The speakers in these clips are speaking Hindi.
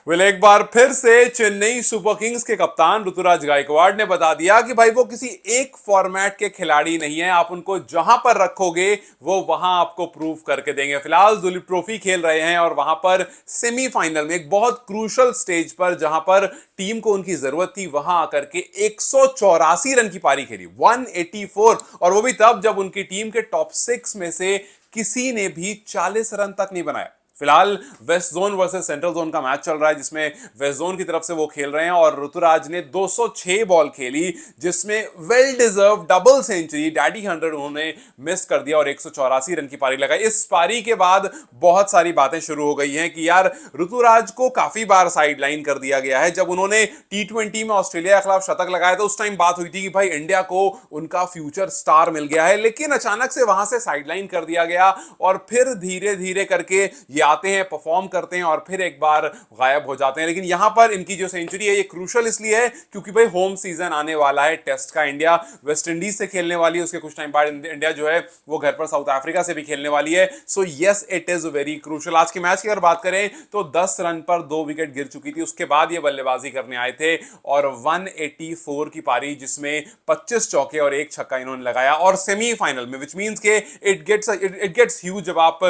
वेल एक बार फिर से चेन्नई सुपर किंग्स के कप्तान ऋतुराज गायकवाड़ ने बता दिया कि भाई वो किसी एक फॉर्मेट के खिलाड़ी नहीं है। आप उनको जहां पर रखोगे वो वहां आपको प्रूव करके देंगे। फिलहाल दुलीप ट्रॉफी खेल रहे हैं और वहां पर सेमीफाइनल में एक बहुत क्रूशल स्टेज पर जहां पर टीम को उनकी जरूरत थी वहां आकर के 184 रन की पारी खेली, 184, और वो भी तब जब उनकी टीम के टॉप 6 में से किसी ने भी 40 रन तक नहीं बनाया। फिलहाल west zone versus central zone का मैच चल रहा है जिसमें वेस्ट जोन की तरफ से वो खेल रहे हैं और ऋतुराज ने 206 बॉल खेली जिसमें well deserve double century, daddy 100 उन्होंने मिस कर दिया और 184 रन की पारी लगाई। इस पारी के बाद बहुत सारी बातें शुरू हो गई हैं कि यार ऋतुराज को काफी बार साइडलाइन कर दिया गया है। जब उन्होंने T20 में ऑस्ट्रेलिया के खिलाफ शतक लगाया तो उस टाइम बात हुई थी कि भाई इंडिया को उनका फ्यूचर स्टार मिल गया है, लेकिन अचानक से वहां से साइडलाइन कर दिया गया और फिर धीरे धीरे करके ये आते हैं, परफॉर्म करते हैं और फिर एक बार गायब हो जाते हैं। लेकिन यहां पर इनकी जो सेंचुरी है ये क्रूशल इसलिए है क्योंकि भाई होम सीजन आने वाला है टेस्ट का। इंडिया वेस्ट इंडीज से खेलने वाली है, उसके कुछ टाइम बाद इंडिया जो है वो घर पर साउथ अफ्रीका से भी खेलने वाली है। So yes, it is very crucial. आज के मैच की अगर बात करें तो 10 रन पर 2 विकेट गिर चुकी थी, उसके बाद ये बल्लेबाजी करने आए थे और 184 की पारी जिसमें 25 चौके और एक छक्का इन्होंने लगाया और सेमीफाइनल में, विच मींस के इट गेट्स ह्यूज जब आप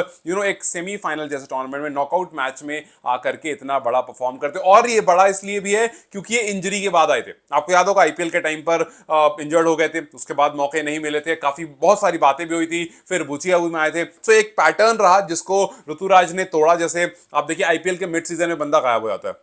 एक सेमीफाइनल जैसे टूर्नामेंट में नॉकआउट मैच में आकर के इतना बड़ा परफॉर्म करते। और ये बड़ा इसलिए भी है क्योंकि ये इंजरी के बाद आए थे। आपको याद होगा आईपीएल के टाइम पर इंजर्ड हो गए थे, उसके बाद मौके नहीं मिले थे, काफी बहुत सारी बातें भी हुई थी, फिर बुचिया में आए थे। सो एक पैटर्न रहा जिसको ऋतुराज ने तोड़ा। जैसे आप देखिए आईपीएल के मिड सीजन में बंदा गायब हो जाता है,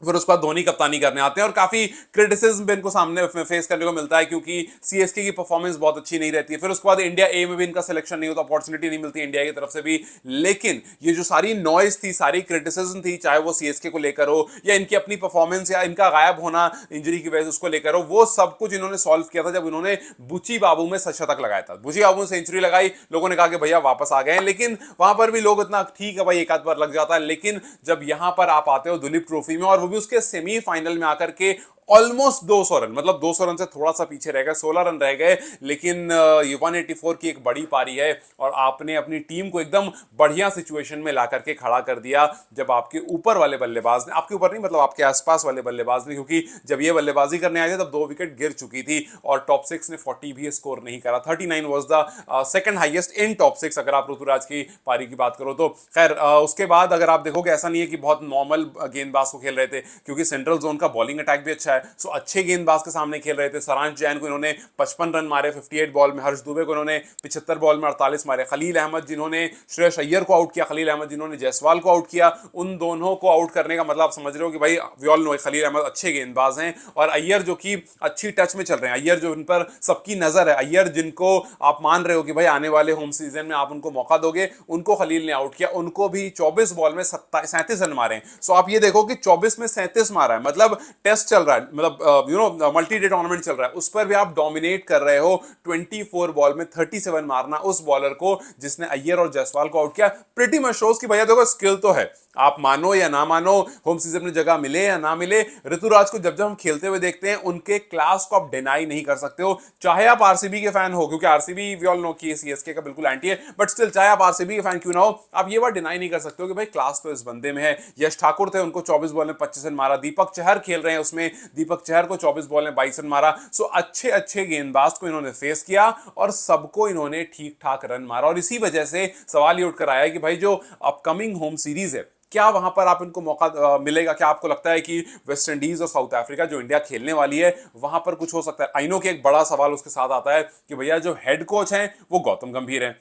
फिर उसके बाद धोनी कप्तानी करने आते हैं और काफी क्रिटिसिज्म भी इनको सामने फेस करने को मिलता है क्योंकि सीएसके की परफॉर्मेंस बहुत अच्छी नहीं रहती है। फिर उसके बाद इंडिया ए में भी इनका सिलेक्शन नहीं होता, अपॉर्चुनिटी नहीं मिलती इंडिया की तरफ से भी। लेकिन ये जो सारी नॉइज थी, सारी क्रिटिसिज्म थी, चाहे वो सीएसके को लेकर हो या इनकी अपनी परफॉर्मेंस या इनका गायब होना इंजरी की वजह से उसको लेकर हो, वो सब कुछ इन्होंने सॉल्व किया था जब इन्होंने बुची बाबू में शतक लगाया था। बुची बाबू ने सेंचुरी लगाई, लोगों ने कहा कि भैया वापस आ गए, लेकिन वहां पर भी लोग इतना ठीक है भाई एक आध बार लग जाता है। लेकिन जब यहां पर आप आते हो दुलीप ट्रॉफी में और वो भी उसके सेमीफाइनल में आकर के ऑलमोस्ट 200 रन, मतलब 200 रन से थोड़ा सा पीछे रह गए, 16 रन रह गए, लेकिन ये 184 की एक बड़ी पारी है और आपने अपनी टीम को एकदम बढ़िया सिचुएशन में ला करके खड़ा कर दिया जब आपके ऊपर वाले बल्लेबाज ने, आपके ऊपर नहीं मतलब आपके आसपास वाले बल्लेबाज ने, क्योंकि जब ये बल्लेबाजी करने आए थे तब 2 विकेट गिर चुकी थी और टॉप 6 ने 40 भी स्कोर नहीं करा। 39 was the second highest in top 6 अगर आप ऋतुराज की पारी की बात करो तो। खैर उसके बाद अगर आप देखोगे ऐसा नहीं है कि बहुत नॉर्मल गेंदबाज को खेल रहे थे क्योंकि सेंट्रल जोन का बॉलिंग अटैक भी अच्छा है। सो अच्छे गेंदबाज के सामने खेल रहे थे। सरांश जैन को इन्होंने 55 रन मारे 58 बॉल में, हर्ष दुबे को इन्होंने 75 बॉल में 48 मारे, खलील अहमद जिन्होंने श्रेयस अय्यर को आउट किया, खलील अहमद जिन्होंने जायसवाल को आउट किया, उन दोनों को आउट करने का मतलब आप समझ रहे हो कि भाई we all know Khaleel Ahmed अच्छे गेंदबाज हैं और अय्यर जो कि अच्छी टच में चल रहे हैं, अय्यर जो इन पर सबकी नजर है, अय्यर जिनको आप मान रहे हो कि भाई आने वाले होम सीजन में आप उनको मौका दोगे, उनको खलील ने आउट किया। उनको भी 24 बॉल में 37 रन मारे। सो आप ये देखो कि 24 में 37 मारा है, मतलब टेस्ट चल रहा है, मतलब मल्टी डे टूर्नामेंट चल रहा है, उस पर भी आप डोमिनेट कर रहे हो। 24 बॉल में 37 मारना उस बॉलर को जिसने अय्यर और जायसवाल को आउट किया, प्रीटी मच शोज कि भैया देखो स्किल तो है, आप मानो या ना मानो, होम सीजन में जगह मिले या ना मिले, ऋतुराज को जब जब हम खेलते हुए देखते हैं उनके क्लास को आप डिनाई नहीं कर सकते हो। चाहे आप आरसीबी के फैन हो, क्योंकि आरसीबी वी ऑल नो कि सीएसके का बिल्कुल एंटी है, बट स्टिल चाहे आप आरसीबी के फैन क्यों ना हो, आप ये बात डिनाई नहीं कर सकते हो कि भाई क्लास तो इस बंदे में है। यश ठाकुर थे, उनको 24 बॉल में 25 रन मारा। दीपक चहर खेल रहे हैं, उसमें दीपक चहर को 24 बॉल में 22 रन मारा। सो अच्छे अच्छे गेंदबाज को इन्होंने फेस किया और सबको इन्होंने ठीक ठाक रन मारा और इसी वजह से सवाल ये उठकर आया कि भाई जो अपकमिंग होम सीरीज है, क्या वहां पर आप इनको मौका मिलेगा? क्या आपको लगता है कि वेस्ट इंडीज और साउथ अफ्रीका जो इंडिया खेलने वाली है वहां पर कुछ हो सकता है? आई नो कि एक बड़ा सवाल उसके साथ आता है कि भैया जो हेड कोच हैं वो गौतम गंभीर हैं,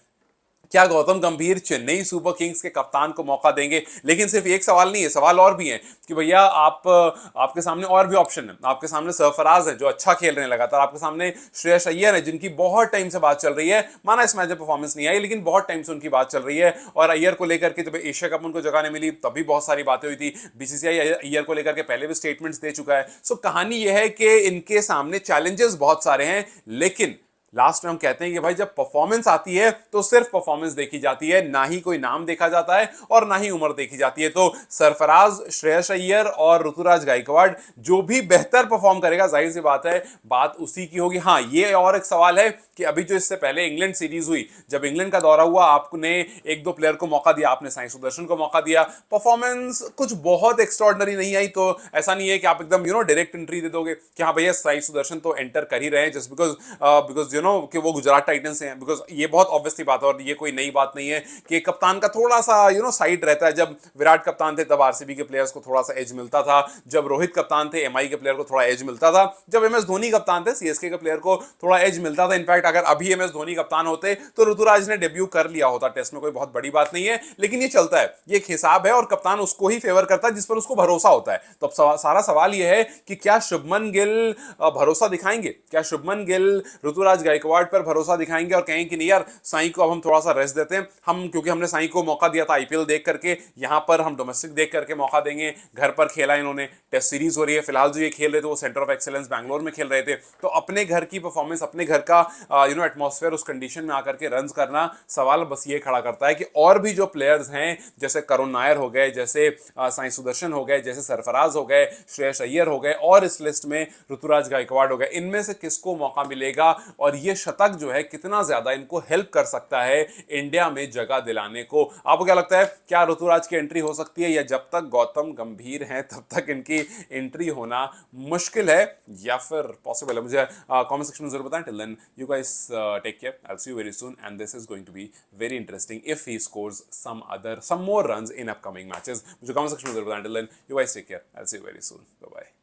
क्या गौतम गंभीर चेन्नई सुपर किंग्स के कप्तान को मौका देंगे? लेकिन सिर्फ एक सवाल नहीं है, सवाल और भी है कि भैया आपके सामने और भी ऑप्शन है। आपके सामने सरफराज है जो अच्छा खेल रहे हैं लगातार, आपके सामने श्रेयस अय्यर है जिनकी बहुत टाइम से बात चल रही है, माना इस मैच में परफॉर्मेंस नहीं आई लेकिन बहुत टाइम से उनकी बात चल रही है। और अय्यर को लेकर के जब एशिया कप उनको जगह नहीं मिली तब भी बहुत सारी बातें हुई थी। बीसीसीआई अय्यर को लेकर के पहले भी स्टेटमेंट्स दे चुका है। सो कहानी यह है कि इनके सामने चैलेंजेस बहुत सारे हैं, लेकिन लास्ट में हम कहते हैं कि भाई जब परफॉर्मेंस आती है तो सिर्फ परफॉर्मेंस देखी जाती है, ना ही कोई नाम देखा जाता है और ना ही उम्र देखी जाती है। तो सरफराज, श्रेयस अय्यर और ऋतुराज गायकवाड़ जो भी बेहतर परफॉर्म करेगा, जाहिर सी बात है बात उसी की होगी। हाँ, ये और एक सवाल है कि अभी जो इससे पहले इंग्लैंड सीरीज हुई, जब इंग्लैंड का दौरा हुआ, आपने एक दो प्लेयर को मौका दिया, आपने साई सुदर्शन को मौका दिया, परफॉर्मेंस कुछ बहुत एक्स्ट्रॉर्डनरी नहीं आई। तो ऐसा नहीं है कि आप एकदम डायरेक्ट एंट्री दे दोगे कि हाँ भैया साई सुदर्शन तो एंटर कर ही रहे हैं जस्ट बिकॉज बिकॉज कि वो गुजरात टाइटंस से हैं। बिकॉज ये बहुत ऑब्वियसली बात है और ये कोई नई बात नहीं है कि कप्तान का थोड़ा सा साइड रहता है। जब विराट कप्तान थे तब आरसीबी के प्लेयर्स को थोड़ा सा एज मिलता था, जब रोहित कप्तान थे एमआई के प्लेयर को थोड़ा एज मिलता था, जब एमएस धोनी कप्तान थे सीएसके के प्लेयर को थोड़ा एज मिलता था। इनफैक्ट अगर अभी एमएस धोनी कप्तान होते तो ऋतुराज ने डेब्यू कर लिया होता टेस्ट में, कोई बहुत बड़ी बात नहीं है। लेकिन ये चलता है, ये एक हिसाब है और कप्तान उसको ही फेवर करता है जिस पर उसको भरोसा होता है। तो अब सारा सवाल यह है कि क्या शुभमन गिल भरोसा दिखाएंगे, क्या शुभमन गिल ऋतुराज गायकवाड़ पर भरोसा दिखाएंगे और कहेंगे कि नहीं यार साई को अब हम थोड़ा सा रेस्ट देते हैं, हम क्योंकि हमने साई को मौका दिया था आईपीएल देख करके, यहां पर हम डोमेस्टिक देख करके मौका देंगे। घर पर खेला इन्होंने, टेस्ट सीरीज हो रही है, फिलहाल जो ये खेल रहे थे वो सेंटर ऑफ एक्सेलेंस बैंगलोर में खेल रहे थे, तो अपने घर की परफॉर्मेंस, अपने घर का एटमॉस्फेयर, उस कंडीशन में आकर के रन करना, सवाल बस ये खड़ा करता है कि और भी जो प्लेयर्स हैं जैसे करुण नायर हो गए, जैसे साई सुदर्शन हो गए, जैसे सरफराज हो गए, श्रेयस अय्यर हो गए और इस लिस्ट में ऋतुराज गायकवाड़ हो गए, इनमें से किसको मौका मिलेगा और ये शतक जो है कितना ज्यादा इनको हेल्प कर सकता है इंडिया में जगह दिलाने को। आपको क्या लगता है, क्या ऋतुराज की एंट्री हो सकती है या जब तक गौतम गंभीर हैं तब तक इनकी एंट्री होना मुश्किल है, या फिर पॉसिबल है? मुझे कमेंट सेक्शन में जरूर बताएं। Till then you guys take care, I will see you very soon and this is going to be very interesting if he scores some more runs in upcoming matches. मुझे कमेंट सेक्शन में जरूर बताएं। Till then you guys take care, I will see you very soon, bye bye.